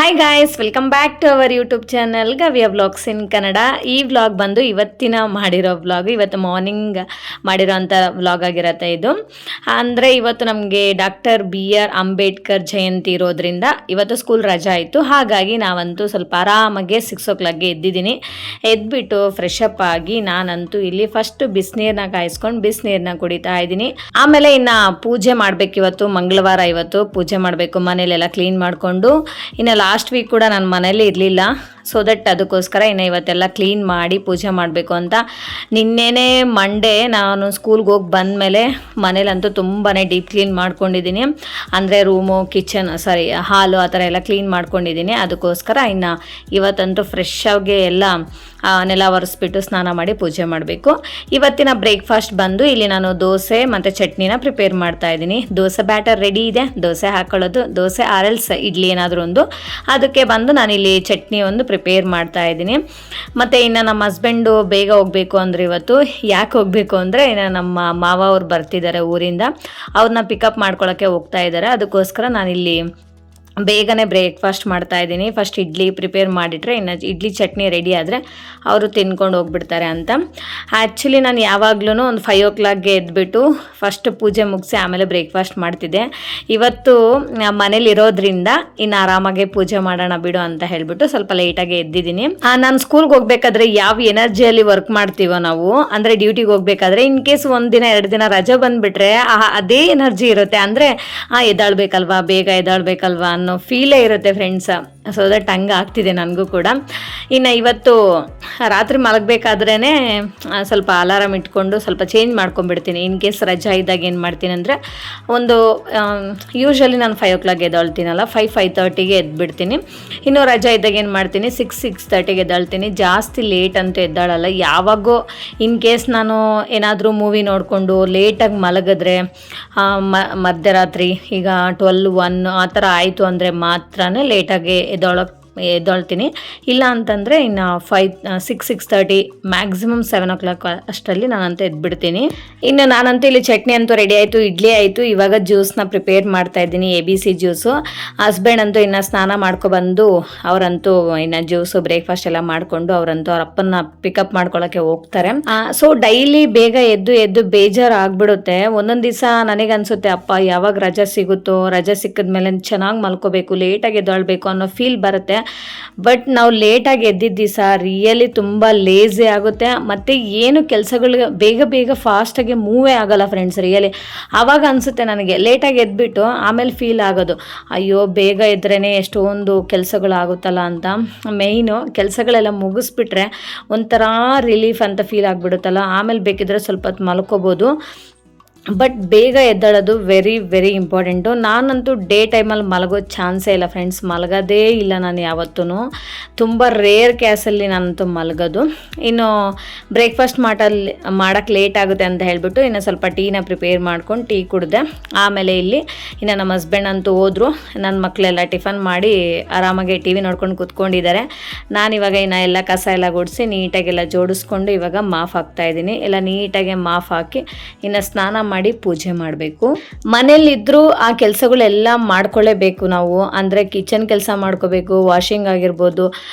Hi guys, welcome back to our YouTube channel ಗವಿಯ vlogs in Kannada. ಈ vlog ಬಂದು ಇವತ್ತಿನ ಮಾಡಿರೋ ವ್ಲಾಗ್, ಇವತ್ತು ಮಾರ್ನಿಂಗ್ ಮಾಡಿರೋಂಥ ವ್ಲಾಗ್ ಆಗಿರತ್ತೆ ಇದು. ಅಂದರೆ ಇವತ್ತು ನಮಗೆ ಡಾಕ್ಟರ್ BR ಅಂಬೇಡ್ಕರ್ ಜಯಂತಿ ಇರೋದ್ರಿಂದ ಇವತ್ತು ಸ್ಕೂಲ್ ರಜಾ ಆಯಿತು. ಹಾಗಾಗಿ ನಾವಂತೂ ಸ್ವಲ್ಪ ಆರಾಮಾಗೆ 6 o'clock ಎದ್ದಿದ್ದೀನಿ. ಎದ್ಬಿಟ್ಟು ಫ್ರೆಶ್ ಅಪ್ ಆಗಿ ನಾನಂತೂ ಇಲ್ಲಿ ಫಸ್ಟ್ ಬಿಸಿನೀರನ್ನ ಕಾಯಿಸ್ಕೊಂಡು ಬಿಸಿನೀರನ್ನ ಕುಡಿತಾ ಇದ್ದೀನಿ. ಆಮೇಲೆ ಇನ್ನು ಪೂಜೆ ಮಾಡಬೇಕು. ಇವತ್ತು ಮಂಗಳವಾರ, ಇವತ್ತು ಪೂಜೆ ಮಾಡಬೇಕು. ಮನೇಲೆಲ್ಲ ಕ್ಲೀನ್ ಮಾಡಿಕೊಂಡು, ಇನ್ನು ಲಾಸ್ಟ್ ವೀಕ್ ಕೂಡ ನಾನು ಮನೇಲಿ ಇರಲಿಲ್ಲ. ಸೊ ದಟ್ ಅದಕ್ಕೋಸ್ಕರ ಇನ್ನು ಇವತ್ತೆಲ್ಲ ಕ್ಲೀನ್ ಮಾಡಿ ಪೂಜೆ ಮಾಡಬೇಕು ಅಂತ. ನಿನ್ನೆನೇ ಮಂಡೇ ನಾನು ಸ್ಕೂಲ್ಗೆ ಹೋಗಿ ಬಂದಮೇಲೆ ಮನೇಲಂತೂ ತುಂಬಾ ಡೀಪ್ ಕ್ಲೀನ್ ಮಾಡ್ಕೊಂಡಿದ್ದೀನಿ. ಅಂದರೆ ರೂಮು, ಕಿಚನ್, ಹಾಲು ಆ ಥರ ಎಲ್ಲ ಕ್ಲೀನ್ ಮಾಡ್ಕೊಂಡಿದ್ದೀನಿ. ಅದಕ್ಕೋಸ್ಕರ ಇನ್ನು ಇವತ್ತಂತೂ ಫ್ರೆಶ್ ಆಗಿ ಎಲ್ಲ ನೆಲ ಒರೆಸ್ಬಿಟ್ಟು ಸ್ನಾನ ಮಾಡಿ ಪೂಜೆ ಮಾಡಬೇಕು. ಇವತ್ತಿನ ಬ್ರೇಕ್ಫಾಸ್ಟ್ ಬಂದು ಇಲ್ಲಿ ನಾನು ದೋಸೆ ಮತ್ತು ಚಟ್ನಿನ ಪ್ರಿಪೇರ್ ಮಾಡ್ತಾ ಇದ್ದೀನಿ. ದೋಸೆ ಬ್ಯಾಟರ್ ರೆಡಿ ಇದೆ, ದೋಸೆ ಹಾಕೊಳ್ಳೋದು, ದೋಸೆ ಆರಲ್ಸ್ ಇಡ್ಲಿ ಏನಾದರೂ ಒಂದು. ಅದಕ್ಕೆ ಬಂದು ನಾನಿಲ್ಲಿ ಚಟ್ನಿ ಒಂದು ಪ್ರಿಪೇರ್ ಮಾಡ್ತಾ ಇದ್ದೀನಿ. ಮತ್ತು ಇನ್ನು ನಮ್ಮ ಹಸ್ಬೆಂಡು ಬೇಗ ಹೋಗಬೇಕು ಅಂದರೆ ಇವತ್ತು ಯಾಕೆ ಹೋಗಬೇಕು ಅಂದರೆ ಇನ್ನು ನಮ್ಮ ಮಾವ ಅವ್ರು ಬರ್ತಿದ್ದಾರೆ ಊರಿಂದ, ಅವ್ರನ್ನ ಪಿಕಪ್ ಮಾಡ್ಕೊಳ್ಳೋಕ್ಕೆ ಹೋಗ್ತಾ ಇದ್ದಾರೆ. ಅದಕ್ಕೋಸ್ಕರ ನಾನಿಲ್ಲಿ ಬೇಗನೆ ಬ್ರೇಕ್ಫಾಸ್ಟ್ ಮಾಡ್ತಾ ಇದ್ದೀನಿ. ಫಸ್ಟ್ ಇಡ್ಲಿ ಪ್ರಿಪೇರ್ ಮಾಡಿಟ್ರೆ ಇನ್ನು ಇಡ್ಲಿ ಚಟ್ನಿ ರೆಡಿ ಆದರೆ ಅವರು ತಿನ್ಕೊಂಡು ಹೋಗ್ಬಿಡ್ತಾರೆ ಅಂತ. ಆ್ಯಕ್ಚುಲಿ ನಾನು ಯಾವಾಗ್ಲೂ ಒಂದು 5 o'clock ಎದ್ಬಿಟ್ಟು ಫಸ್ಟ್ ಪೂಜೆ ಮುಗಿಸಿ ಆಮೇಲೆ ಬ್ರೇಕ್ಫಾಸ್ಟ್ ಮಾಡ್ತಿದ್ದೆ. ಇವತ್ತು ಮನೇಲಿ ಇರೋದ್ರಿಂದ ಇನ್ನು ಆರಾಮಾಗೆ ಪೂಜೆ ಮಾಡೋಣ ಬಿಡು ಅಂತ ಹೇಳಿಬಿಟ್ಟು ಸ್ವಲ್ಪ ಲೇಟಾಗಿ ಎದ್ದಿದ್ದೀನಿ. ನಾನು ಸ್ಕೂಲ್ಗೆ ಹೋಗ್ಬೇಕಾದ್ರೆ ಯಾವ ಎನರ್ಜಿಯಲ್ಲಿ ವರ್ಕ್ ಮಾಡ್ತೀವೋ ನಾವು, ಅಂದರೆ ಡ್ಯೂಟಿಗೆ ಹೋಗ್ಬೇಕಾದ್ರೆ ಇನ್ ಕೇಸ್ 1 ದಿನ 2 ದಿನ ರಜೆ ಬಂದುಬಿಟ್ರೆ ಅದೇ ಎನರ್ಜಿ ಇರುತ್ತೆ. ಅಂದರೆ ಎದ್ದಾಳ್ಬೇಕಲ್ವಾ, ಬೇಗ ಎದ್ದಾಳ್ಬೇಕಲ್ವಾ ಅನ್ನೋ ಫೀಲೇ ಇರುತ್ತೆ ಫ್ರೆಂಡ್ಸ್. ಸೊ ದಟ್ ಹಂಗೆ ಆಗ್ತಿದೆ ನನಗೂ ಕೂಡ. ಇನ್ನು ಇವತ್ತು ರಾತ್ರಿ ಮಲಗಬೇಕಾದ್ರೇ ಸ್ವಲ್ಪ ಅಲಾರಾಮ್ ಇಟ್ಕೊಂಡು ಸ್ವಲ್ಪ ಚೇಂಜ್ ಮಾಡ್ಕೊಂಡ್ಬಿಡ್ತೀನಿ. ಇನ್ ಕೇಸ್ ರಜಾ ಇದ್ದಾಗ ಏನು ಮಾಡ್ತೀನಿ ಅಂದರೆ ಒಂದು ಯೂಶ್ವಲಿ ನಾನು 5 o'clock ಎದ್ದೇಳ್ತೀನಲ್ಲ, 5:30 ಎದ್ಬಿಡ್ತೀನಿ. ಇನ್ನು ರಜಾ ಇದ್ದಾಗ ಏನು ಮಾಡ್ತೀನಿ 6:30 ಎದ್ದೇಳ್ತೀನಿ. ಜಾಸ್ತಿ ಲೇಟ್ ಅಂತೂ ಎದ್ದಾಳಲ್ಲ. ಯಾವಾಗೋ ಇನ್ ಕೇಸ್ ನಾನು ಏನಾದರೂ ಮೂವಿ ನೋಡಿಕೊಂಡು ಲೇಟಾಗಿ ಮಲಗಿದ್ರೆ ಮಧ್ಯರಾತ್ರಿ ಈಗ 12-1 ಆ ಥರ ಆಯಿತು ಅಂದರೆ ಮಾತ್ರ ಲೇಟಾಗಿ ಎದ್ದೊಳ್ತೀನಿ. ಇಲ್ಲ ಅಂತಂದರೆ ಇನ್ನು 6:30 ಮ್ಯಾಕ್ಸಿಮಮ್ 7 o'clock ಅಷ್ಟರಲ್ಲಿ ನಾನಂತೂ ಎದ್ಬಿಡ್ತೀನಿ. ಇನ್ನು ನಾನಂತೂ ಇಲ್ಲಿ ಚಟ್ನಿ ಅಂತೂ ರೆಡಿ ಆಯಿತು, ಇಡ್ಲಿ ಆಯಿತು. ಇವಾಗ ಜ್ಯೂಸ್ನ ಪ್ರಿಪೇರ್ ಮಾಡ್ತಾ ಇದ್ದೀನಿ, ABC ಜ್ಯೂಸು. ಹಸ್ಬೆಂಡ್ ಅಂತೂ ಇನ್ನು ಸ್ನಾನ ಮಾಡ್ಕೊಬಂದು ಅವರಂತೂ ಇನ್ನು ಜ್ಯೂಸು ಬ್ರೇಕ್ಫಾಸ್ಟ್ ಎಲ್ಲ ಮಾಡಿಕೊಂಡು ಅವರಂತೂ ಅವ್ರ ಅಪ್ಪನ ಪಿಕಪ್ ಮಾಡ್ಕೊಳ್ಳೋಕ್ಕೆ ಹೋಗ್ತಾರೆ. ಸೊ ಡೈಲಿ ಬೇಗ ಎದ್ದು ಬೇಜಾರು ಆಗಿಬಿಡುತ್ತೆ. ಒಂದೊಂದು ದಿವಸ ನನಗನ್ಸುತ್ತೆ, ಅಪ್ಪ ಯಾವಾಗ ರಜೆ ಸಿಗುತ್ತೋ, ರಜೆ ಸಿಕ್ಕಿದ್ಮೇಲೆ ಚೆನ್ನಾಗಿ ಮಲ್ಕೋಬೇಕು, ಲೇಟಾಗಿ ಎದ್ದೇಳಬೇಕು ಅನ್ನೋ ಫೀಲ್ ಬರುತ್ತೆ. ಬಟ್ ನಾವು ಲೇಟಾಗಿ ಎದ್ದಿದ್ದ ದಿವಸ ರಿಯಲಿ ತುಂಬ ಲೇಝಿ ಆಗುತ್ತೆ. ಮತ್ತು ಏನು ಕೆಲಸಗಳು ಬೇಗ ಫಾಸ್ಟಾಗಿ ಮೂವೇ ಆಗಲ್ಲ ಫ್ರೆಂಡ್ಸ್. ರಿಯಲಿ ಆವಾಗ ಅನಿಸುತ್ತೆ ನನಗೆ, ಲೇಟಾಗಿ ಎದ್ಬಿಟ್ಟು ಆಮೇಲೆ ಫೀಲ್ ಆಗೋದು, ಅಯ್ಯೋ ಬೇಗ ಎದ್ರೇ ಎಷ್ಟೊಂದು ಕೆಲಸಗಳಾಗುತ್ತಲ್ಲ ಅಂತ. ಮೇಯ್ನು ಕೆಲಸಗಳೆಲ್ಲ ಮುಗಿಸ್ಬಿಟ್ರೆ ಒಂಥರ ರಿಲೀಫ್ ಅಂತ ಫೀಲ್ ಆಗಿಬಿಡುತ್ತಲ್ಲ. ಆಮೇಲೆ ಬೇಕಿದ್ರೆ ಸ್ವಲ್ಪ ಹೊತ್ತು ಮಲ್ಕೋಬೋದು. ಬಟ್ ಬೇಗ ಎದ್ದೇಳೋದು ವೆರಿ ಇಂಪಾರ್ಟೆಂಟು. ನಾನಂತೂ ಡೇ ಟೈಮಲ್ಲಿ ಮಲಗೋ ಚಾನ್ಸೇ ಇಲ್ಲ ಫ್ರೆಂಡ್ಸ್, ಮಲಗೋದೇ ಇಲ್ಲ ನಾನು ಯಾವತ್ತೂ. ತುಂಬ ರೇರ್ ಕೇಸಲ್ಲಿ ನಾನಂತೂ ಮಲಗೋದು. ಇನ್ನು ಬ್ರೇಕ್ಫಾಸ್ಟ್ ಮಾಡೋಕ್ಕೆ ಲೇಟ್ ಆಗುತ್ತೆ ಅಂತ ಹೇಳಿಬಿಟ್ಟು ಇನ್ನು ಸ್ವಲ್ಪ ಟೀನ ಪ್ರಿಪೇರ್ ಮಾಡ್ಕೊಂಡು ಟೀ ಕುಡಿದೆ. ಆಮೇಲೆ ಇಲ್ಲಿ ಇನ್ನು ನಮ್ಮ ಹಸ್ಬೆಂಡ್ ಅಂತೂ ಹೋದರು. ನನ್ನ ಮಕ್ಕಳೆಲ್ಲ ಟಿಫನ್ ಮಾಡಿ ಆರಾಮಾಗಿ TV ನೋಡ್ಕೊಂಡು ಕೂತ್ಕೊಂಡಿದ್ದಾರೆ. ನಾನಿವಾಗ ಇನ್ನು ಎಲ್ಲ ಕಸ ಎಲ್ಲ ಗುಡಿಸಿ ನೀಟಾಗೆಲ್ಲ ಜೋಡಿಸ್ಕೊಂಡು ಇವಾಗ ಮಾಫ್ ಹಾಕ್ತಾಯಿದ್ದೀನಿ. ಎಲ್ಲ ನೀಟಾಗಿ ಮಾಫ್ ಹಾಕಿ ಇನ್ನು ಸ್ನಾನ ಮಾಡಿ ಪೂಜೆ ಮಾಡಬೇಕು. ಮನೇಲಿದ್ದರೂ ಆ ಕೆಲಸಗಳೆಲ್ಲ ಮಾಡ್ಕೊಳ್ಳೇಬೇಕು ನಾವು. ಅಂದರೆ ಕಿಚನ್ ಕೆಲಸ ಮಾಡ್ಕೋಬೇಕು, ವಾಷಿಂಗ್ ಆಗಿರ್ಬೋದು,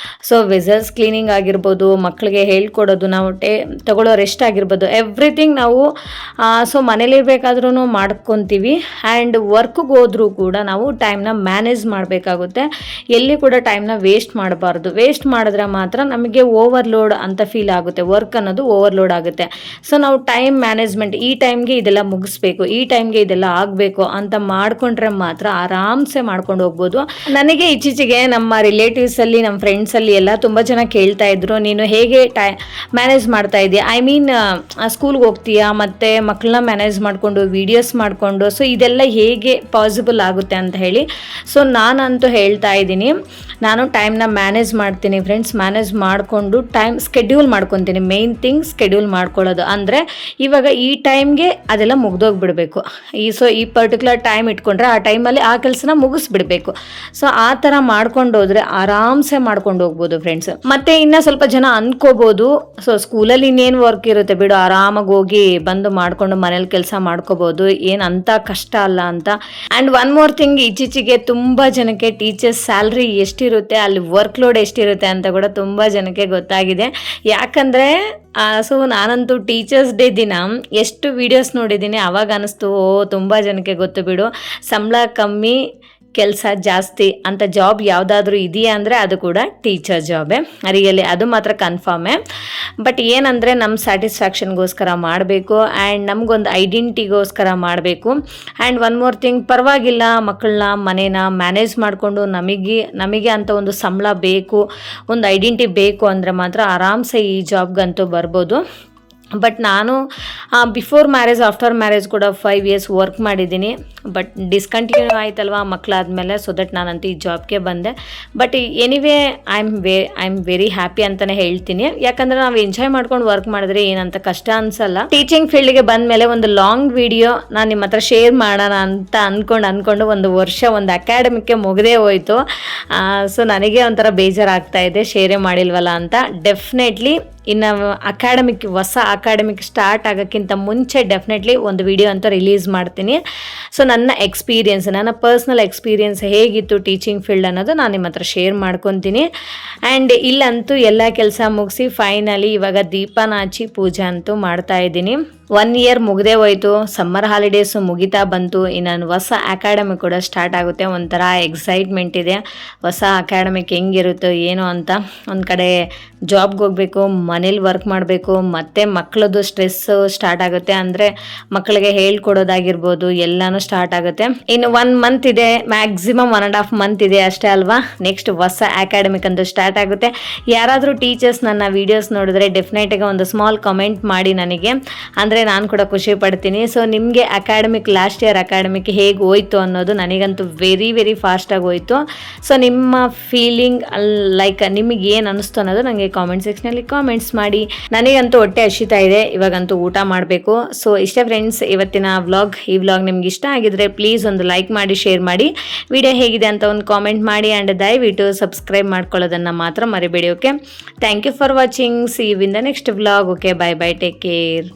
ಸೊ ವೆಸಲ್ಸ್ ಕ್ಲೀನಿಂಗ್ ಆಗಿರ್ಬೋದು, ಮಕ್ಕಳಿಗೆ ಹೇಳ್ಕೊಡೋದು, ನಾವು ತಗೊಳ್ಳೋ ರೆಸ್ಟ್ ಆಗಿರ್ಬೋದು, ಎವ್ರಿಥಿಂಗ್ ನಾವು ಸೊ ಮನೇಲಿರ್ಬೇಕಾದ್ರೂ ಮಾಡ್ಕೊತೀವಿ. ಆ್ಯಂಡ್ ವರ್ಕ್ಗೆ ಹೋದ್ರೂ ಕೂಡ ನಾವು ಟೈಮ್ನ ಮ್ಯಾನೇಜ್ ಮಾಡಬೇಕಾಗುತ್ತೆ. ಎಲ್ಲಿ ಕೂಡ ಟೈಮ್ನ ವೇಸ್ಟ್ ಮಾಡಬಾರ್ದು. ವೇಸ್ಟ್ ಮಾಡಿದ್ರೆ ಮಾತ್ರ ನಮಗೆ ಓವರ್ಲೋಡ್ ಅಂತ ಫೀಲ್ ಆಗುತ್ತೆ, ವರ್ಕ್ ಅನ್ನೋದು ಓವರ್ಲೋಡ್ ಆಗುತ್ತೆ. ಸೊ ನಾವು ಟೈಮ್ ಮ್ಯಾನೇಜ್ಮೆಂಟ್, ಈ ಟೈಮ್ಗೆ ಇದೆಲ್ಲ ಮುಗಿಸ್ಬೇಕು, ಈ ಟೈಮ್ಗೆ ಇದೆಲ್ಲ ಆಗಬೇಕು ಅಂತ ಮಾಡ್ಕೊಂಡ್ರೆ ಮಾತ್ರ ಆರಾಮ್ಸೆ ಮಾಡ್ಕೊಂಡು ಹೋಗ್ಬೋದು. ನನಗೆ ಇತ್ತೀಚೆಗೆ ನಮ್ಮ ರಿಲೇಟಿವ್ಸಲ್ಲಿ, ನಮ್ಮ ಫ್ರೆಂಡ್ಸಲ್ಲಿ ಎಲ್ಲ ತುಂಬ ಜನ ಕೇಳ್ತಾ ಇದ್ರು, ನೀನು ಹೇಗೆ ಮ್ಯಾನೇಜ್ ಮಾಡ್ತಾ ಇದೆಯಾ, ಐ ಮೀನ್ ಸ್ಕೂಲ್ಗೆ ಹೋಗ್ತೀಯಾ ಮತ್ತು ಮಕ್ಕಳನ್ನ ಮ್ಯಾನೇಜ್ ಮಾಡಿಕೊಂಡು ವೀಡಿಯೋಸ್ ಮಾಡಿಕೊಂಡು, ಸೊ ಇದೆಲ್ಲ ಹೇಗೆ ಪಾಸಿಬಲ್ ಆಗುತ್ತೆ ಅಂತ ಹೇಳಿ. ಸೊ ನಾನಂತೂ ಹೇಳ್ತಾ ಇದ್ದೀನಿ, ನಾನು ಟೈಮ್ನ ಮ್ಯಾನೇಜ್ ಮಾಡ್ತೀನಿ ಫ್ರೆಂಡ್ಸ್. ಮ್ಯಾನೇಜ್ ಮಾಡಿಕೊಂಡು ಟೈಮ್ ಸ್ಕೆಡ್ಯೂಲ್ ಮಾಡ್ಕೊತೀನಿ. ಮೇನ್ ಥಿಂಗ್ ಸ್ಕೆಡ್ಯೂಲ್ ಮಾಡ್ಕೊಳ್ಳೋದು. ಅಂದರೆ ಇವಾಗ ಈ ಟೈಮ್ಗೆ ಅದೆಲ್ಲ ಮುಗ್ದೋಗ್ಬಿಡಬೇಕು. ಈ ಪರ್ಟಿಕ್ಯುಲರ್ ಟೈಮ್ ಇಟ್ಕೊಂಡ್ರೆ ಆ ಟೈಮಲ್ಲಿ ಆ ಕೆಲಸನ ಮುಗಿಸ್ಬಿಡ್ಬೇಕು. ಸೊ ಆ ಥರ ಮಾಡ್ಕೊಂಡು ಹೋದ್ರೆ ಆರಾಮ್ಸೆ ಮಾಡ್ಕೊಂಡು ಹೋಗ್ಬೋದು ಫ್ರೆಂಡ್ಸ್. ಮತ್ತೆ ಇನ್ನು ಸ್ವಲ್ಪ ಜನ ಅನ್ಕೋಬೋದು, ಸೊ ಸ್ಕೂಲಲ್ಲಿ ಇನ್ನೇನು ವರ್ಕ್ ಇರುತ್ತೆ ಬಿಡು, ಆರಾಮಾಗಿ ಹೋಗಿ ಬಂದು ಮಾಡ್ಕೊಂಡು ಮನೇಲಿ ಕೆಲಸ ಮಾಡ್ಕೋಬೋದು, ಏನಂತ ಕಷ್ಟ ಅಲ್ಲ ಅಂತ. ಆ್ಯಂಡ್ ಒನ್ ಮೋರ್ ಥಿಂಗ್, ಇತ್ತೀಚೆಗೆ ತುಂಬ ಜನಕ್ಕೆ ಟೀಚರ್ಸ್ ಸ್ಯಾಲ್ರಿ ಎಷ್ಟಿರುತ್ತೆ, ಅಲ್ಲಿ ವರ್ಕ್ ಲೋಡ್ ಎಷ್ಟಿರುತ್ತೆ ಅಂತ ಕೂಡ ತುಂಬ ಜನಕ್ಕೆ ಗೊತ್ತಾಗಿದೆ. ಯಾಕಂದರೆ ಸೊ ನಾನಂತೂ ಟೀಚರ್ಸ್ ಡೇ ದಿನ ಎಷ್ಟು ವೀಡಿಯೋಸ್ ನೋಡಿದ್ದೀನಿ, ಅವಾಗ ಅನ್ನಿಸ್ತು ತುಂಬ ಜನಕ್ಕೆ ಗೊತ್ತು ಬಿಡು, ಸಂಬಳ ಕಮ್ಮಿ ಕೆಲಸ ಜಾಸ್ತಿ ಅಂತ ಜಾಬ್ ಯಾವುದಾದ್ರೂ ಇದೆಯಾ ಅಂದರೆ ಅದು ಕೂಡ ಟೀಚರ್ ಜಾಬೇ. ರಿಯಲಿ ಅದು ಮಾತ್ರ ಕನ್ಫರ್ಮೇ. ಬಟ್ ಏನಂದರೆ ನಮ್ಮ ಸ್ಯಾಟಿಸ್ಫ್ಯಾಕ್ಷನ್ಗೋಸ್ಕರ ಮಾಡಬೇಕು ಆ್ಯಂಡ್ ನಮಗೊಂದು ಐಡೆಂಟಿಟಿಗೋಸ್ಕರ ಮಾಡಬೇಕು. ಆ್ಯಂಡ್ ಒನ್ ಮೋರ್ ಥಿಂಗ್, ಪರವಾಗಿಲ್ಲ ಮಕ್ಕಳನ್ನ ಮನೇನ ಮ್ಯಾನೇಜ್ ಮಾಡಿಕೊಂಡು ನಮಗೆ ಅಂತ ಒಂದು ಸಂಬಳ ಬೇಕು, ಒಂದು ಐಡೆಂಟಿಟಿ ಬೇಕು ಅಂದರೆ ಮಾತ್ರ ಆರಾಮ್ಸೆ ಈ ಜಾಬ್ಗಂತೂ ಬರ್ಬೋದು. ಬಟ್ ನಾನು ಬಿಫೋರ್ ಮ್ಯಾರೇಜ್ ಆಫ್ಟರ್ ಮ್ಯಾರೇಜ್ ಕೂಡ 5 years ವರ್ಕ್ ಮಾಡಿದ್ದೀನಿ. ಬಟ್ ಡಿಸ್ಕಂಟಿನ್ಯೂ ಆಯ್ತಲ್ವ ಮಕ್ಕಳಾದಮೇಲೆ, ಸೊ ದಟ್ ನಾನಂತೂ ಈ ಜಾಬ್ಗೆ ಬಂದೆ. But anyway I am very happy ಅಂತಲೇ ಹೇಳ್ತೀನಿ. ಯಾಕಂದರೆ ನಾವು ಎಂಜಾಯ್ ಮಾಡ್ಕೊಂಡು ವರ್ಕ್ ಮಾಡಿದ್ರೆ ಏನಂತ ಕಷ್ಟ ಅನಿಸಲ್ಲ. ಟೀಚಿಂಗ್ ಫೀಲ್ಡ್ಗೆ ಬಂದಮೇಲೆ ಒಂದು ಲಾಂಗ್ ವಿಡಿಯೋ ನಾನು ನಿಮ್ಮ ಹತ್ರ ಶೇರ್ ಮಾಡೋಣ ಅಂತ ಅಂದ್ಕೊಂಡು ಒಂದು ವರ್ಷ ಒಂದು ಅಕಾಡೆಮಿಕ್ಕೆ ಮುಗದೇ ಹೋಯಿತು. ಸೊ ನನಗೆ ಒಂಥರ ಬೇಜಾರಾಗ್ತಾ ಇದೆ ಶೇರೇ ಮಾಡಿಲ್ವಲ್ಲ ಅಂತ. ಡೆಫಿನೆಟ್ಲಿ ಇನ್ನು ಹೊಸ ಅಕಾಡೆಮಿಕ್ ಸ್ಟಾರ್ಟ್ ಆಗೋಕ್ಕಿಂತ ಮುಂಚೆ ಡೆಫಿನೆಟ್ಲಿ ಒಂದು ವಿಡಿಯೋ ಅಂತ ರಿಲೀಸ್ ಮಾಡ್ತೀನಿ. ಸೊ ನನ್ನ ಪರ್ಸ್ನಲ್ ಎಕ್ಸ್ಪೀರಿಯನ್ಸ್ ಹೇಗಿತ್ತು ಟೀಚಿಂಗ್ ಫೀಲ್ಡ್ ಅನ್ನೋದು ನಾನು ನಿಮ್ಮ ಹತ್ರ ಶೇರ್ ಮಾಡ್ಕೊತೀನಿ. ಆ್ಯಂಡ್ ಇಲ್ಲಂತೂ ಎಲ್ಲ ಕೆಲಸ ಮುಗಿಸಿ ಫೈನಲಿ ಇವಾಗ ದೀಪನ ಹಚ್ಚಿ ಪೂಜೆ ಅಂತೂ ಮಾಡ್ತಾ ಇದ್ದೀನಿ. 1 year ಮುಗದೇ ಹೋಯ್ತು, ಸಮ್ಮರ್ ಹಾಲಿಡೇಸು ಮುಗಿತಾ ಬಂತು, ಇನ್ನೊಂದು ಹೊಸ ಅಕಾಡೆಮಿ ಕೂಡ ಸ್ಟಾರ್ಟ್ ಆಗುತ್ತೆ. ಒಂಥರ ಎಕ್ಸೈಟ್ಮೆಂಟ್ ಇದೆ, ಹೊಸ ಅಕಾಡೆಮಿಕ್ ಹೆಂಗಿರುತ್ತೋ ಏನೋ ಅಂತ. ಒಂದು ಕಡೆ ಜಾಬ್ಗೆ ಹೋಗಬೇಕು, ಮನೇಲಿ ವರ್ಕ್ ಮಾಡಬೇಕು, ಮತ್ತು ಮಕ್ಕಳದ್ದು ಸ್ಟ್ರೆಸ್ಸು ಸ್ಟಾರ್ಟ್ ಆಗುತ್ತೆ. ಅಂದರೆ ಮಕ್ಕಳಿಗೆ ಹೇಳ್ಕೊಡೋದಾಗಿರ್ಬೋದು ಎಲ್ಲನೂ ಸ್ಟಾರ್ಟ್ ಆಗುತ್ತೆ. ಇನ್ನು 1 month ಇದೆ, ಮ್ಯಾಕ್ಸಿಮಮ್ 1.5 month ಇದೆ ಅಷ್ಟೇ ಅಲ್ವಾ. ನೆಕ್ಸ್ಟ್ ಹೊಸ ಅಕಾಡೆಮಿಕ್ ಅಂತೂ ಸ್ಟಾರ್ಟ್ ಆಗುತ್ತೆ. ಯಾರಾದರೂ ಟೀಚರ್ಸ್ ನನ್ನ ವೀಡಿಯೋಸ್ ನೋಡಿದ್ರೆ ಡೆಫಿನೆಟಾಗಿ ಒಂದು ಸ್ಮಾಲ್ ಕಮೆಂಟ್ ಮಾಡಿ ನನಗೆ, ಅಂದರೆ ನಾನು ಕೂಡ ಖುಷಿ ಪಡ್ತೀನಿ. ಸೊ ನಿಮಗೆ ಲಾಸ್ಟ್ ಇಯರ್ ಅಕಾಡೆಮಿಕ್ ಹೇಗೆ ಹೋಯ್ತು ಅನ್ನೋದು ನನಗಂತೂ ವೆರಿ ವೆರಿ ಫಾಸ್ಟಾಗಿ ಹೋಯ್ತು. ಸೊ ನಿಮ್ಮ ಫೀಲಿಂಗ್ ಲೈಕ್ ನಿಮಗೆ ಏನು ಅನ್ನಿಸ್ತು ಅನ್ನೋದು ನನಗೆ ಕಾಮೆಂಟ್ ಸೆಕ್ಷನಲ್ಲಿ ಕಾಮೆಂಟ್ಸ್ ಮಾಡಿ. ನನಗಂತೂ ಹೊಟ್ಟೆ ಹಸಿತಾ ಇದೆ, ಇವಾಗಂತೂ ಊಟ ಮಾಡಬೇಕು. ಸೊ ಇಷ್ಟೇ ಫ್ರೆಂಡ್ಸ್ ಇವತ್ತಿನ ವ್ಲಾಗ್. ಈ ವ್ಲಾಗ್ ನಿಮ್ಗೆ ಇಷ್ಟ ಆಗಿದ್ರೆ ಪ್ಲೀಸ್ ಒಂದು ಲೈಕ್ ಮಾಡಿ, ಶೇರ್ ಮಾಡಿ, ವಿಡಿಯೋ ಹೇಗಿದೆ ಅಂತ ಒಂದು ಕಾಮೆಂಟ್ ಮಾಡಿ. ಆ್ಯಂಡ್ ದಯವಿಟ್ಟು ಸಬ್ಸ್ಕ್ರೈಬ್ ಮಾಡ್ಕೊಳ್ಳೋದನ್ನು ಮಾತ್ರ ಮರಿಬೇಡಿ. Okay, thank you for watching. See you in the next vlog. Okay, bye bye, take care.